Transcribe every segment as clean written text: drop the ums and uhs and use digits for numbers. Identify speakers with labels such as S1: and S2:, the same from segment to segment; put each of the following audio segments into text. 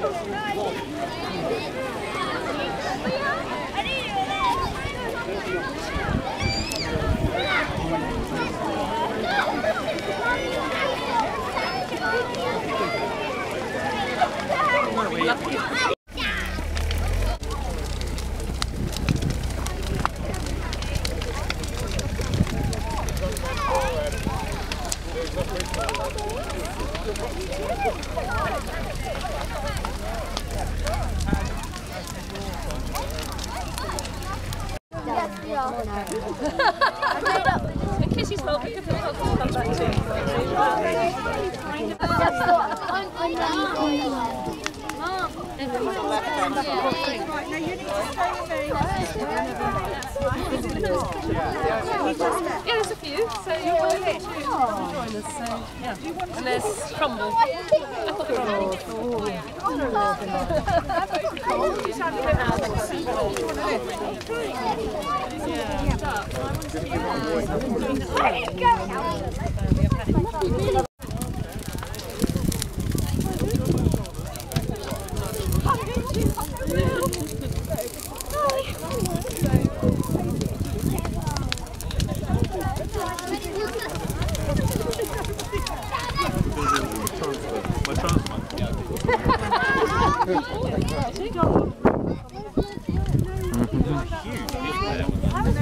S1: In case he's well, we can put the come back to. Yeah, there's a few. So you're going to join us. So yeah, and there's crumble. Apple crumble.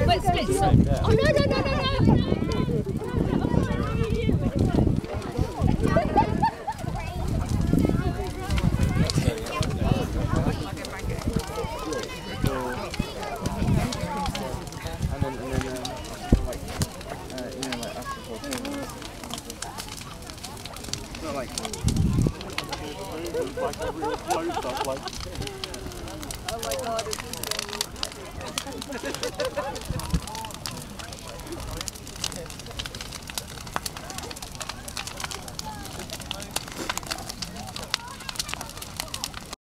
S1: Wait, split some. Oh no, no, no, no, no! Oh my god, it's